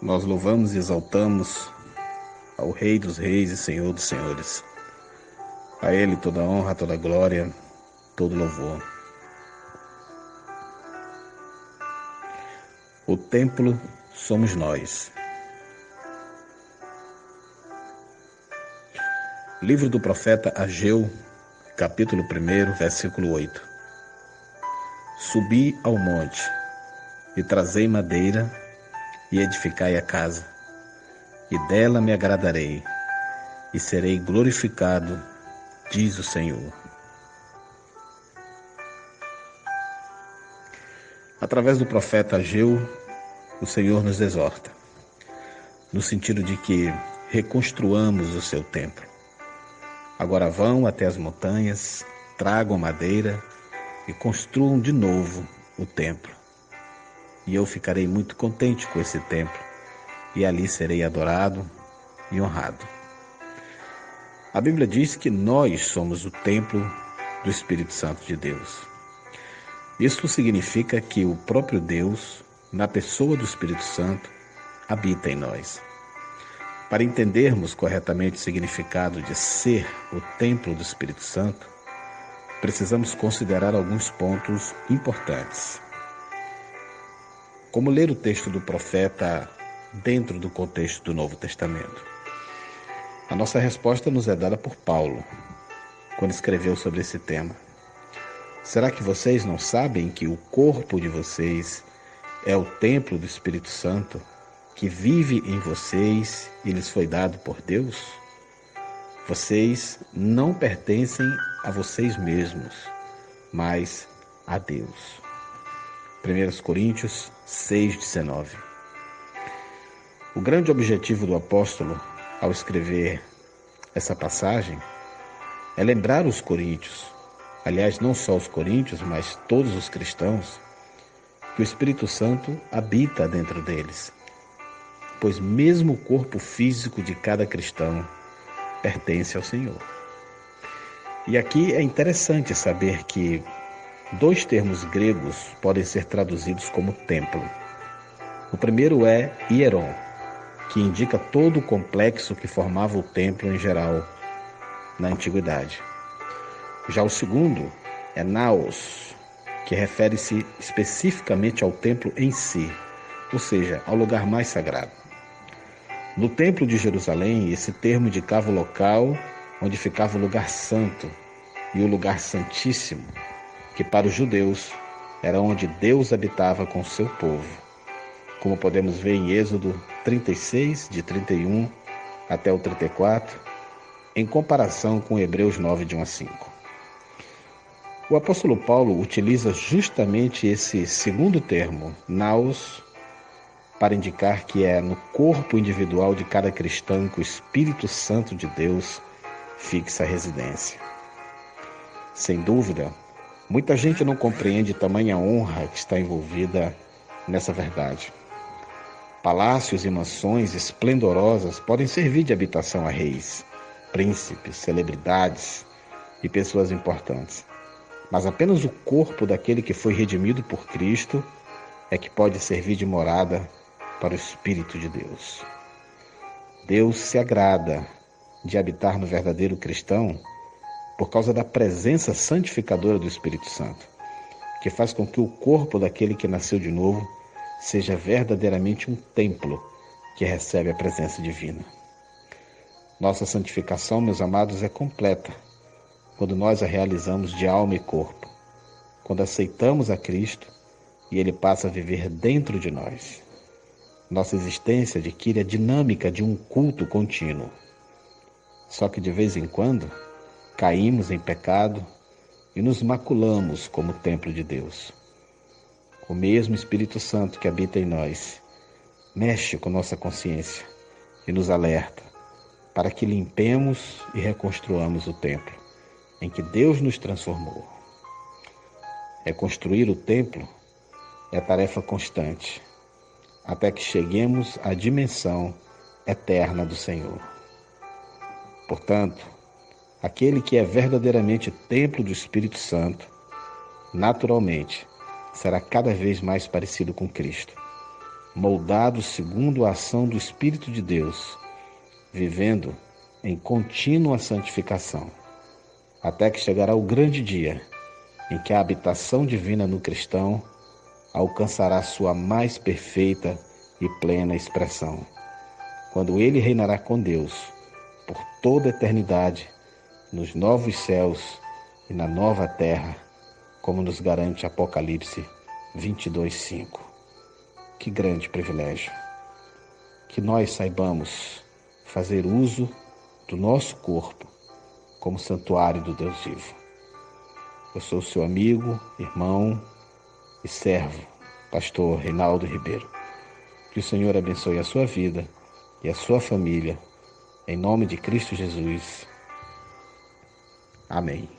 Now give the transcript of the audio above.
Nós louvamos e exaltamos ao Rei dos Reis e Senhor dos Senhores. A Ele toda honra, toda glória, todo louvor. O templo somos nós. Livro do profeta Ageu, capítulo 1, versículo 8. Subi ao monte e trazei madeira e edificai a casa, e dela me agradarei, e serei glorificado, diz o Senhor. Através do profeta Ageu, o Senhor nos exorta, no sentido de que reconstruamos o seu templo. Agora vão até as montanhas, tragam madeira e construam de novo o templo. E eu ficarei muito contente com esse templo, e ali serei adorado e honrado. A Bíblia diz que nós somos o templo do Espírito Santo de Deus. Isso significa que o próprio Deus, na pessoa do Espírito Santo, habita em nós. Para entendermos corretamente o significado de ser o templo do Espírito Santo, precisamos considerar alguns pontos importantes. Como ler o texto do profeta dentro do contexto do Novo Testamento? A nossa resposta nos é dada por Paulo, quando escreveu sobre esse tema. Será que vocês não sabem que o corpo de vocês é o templo do Espírito Santo, que vive em vocês e lhes foi dado por Deus? Vocês não pertencem a vocês mesmos, mas a Deus. 1 Coríntios 6,19. O grande objetivo do apóstolo, ao escrever essa passagem, é lembrar os coríntios, aliás, não só os coríntios, mas todos os cristãos, que o Espírito Santo habita dentro deles, pois mesmo o corpo físico de cada cristão pertence ao Senhor. E aqui é interessante saber que dois termos gregos podem ser traduzidos como templo. O primeiro é hieron, que indica todo o complexo que formava o templo em geral na antiguidade. Já o segundo é naos, que refere-se especificamente ao templo em si, ou seja, ao lugar mais sagrado. No templo de Jerusalém, esse termo indicava o local onde ficava o lugar santo e o lugar santíssimo, que para os judeus era onde Deus habitava com o seu povo, como podemos ver em Êxodo 36, de 31 até o 34, em comparação com Hebreus 9, de 1 a 5. O apóstolo Paulo utiliza justamente esse segundo termo, naos, para indicar que é no corpo individual de cada cristão que o Espírito Santo de Deus fixa a residência. Sem dúvida, muita gente não compreende tamanha honra que está envolvida nessa verdade. Palácios e mansões esplendorosas podem servir de habitação a reis, príncipes, celebridades e pessoas importantes. Mas apenas o corpo daquele que foi redimido por Cristo é que pode servir de morada para o Espírito de Deus. Deus se agrada de habitar no verdadeiro cristão por causa da presença santificadora do Espírito Santo, que faz com que o corpo daquele que nasceu de novo seja verdadeiramente um templo que recebe a presença divina. Nossa santificação, meus amados, é completa quando nós a realizamos de alma e corpo, quando aceitamos a Cristo e Ele passa a viver dentro de nós. Nossa existência adquire a dinâmica de um culto contínuo. Só que de vez em quando caímos em pecado e nos maculamos como templo de Deus. O mesmo Espírito Santo que habita em nós mexe com nossa consciência e nos alerta para que limpemos e reconstruamos o templo em que Deus nos transformou. Reconstruir o templo é tarefa constante, até que cheguemos à dimensão eterna do Senhor. Portanto, aquele que é verdadeiramente templo do Espírito Santo, naturalmente, será cada vez mais parecido com Cristo, moldados segundo a ação do Espírito de Deus, vivendo em contínua santificação, até que chegará o grande dia em que a habitação divina no cristão alcançará sua mais perfeita e plena expressão, quando ele reinará com Deus por toda a eternidade, nos novos céus e na nova terra, como nos garante Apocalipse 22:5. Que grande privilégio! Que nós saibamos fazer uso do nosso corpo como santuário do Deus vivo. Eu sou seu amigo, irmão e servo, pastor Reinaldo Ribeiro. Que o Senhor abençoe a sua vida e a sua família, em nome de Cristo Jesus. Amém.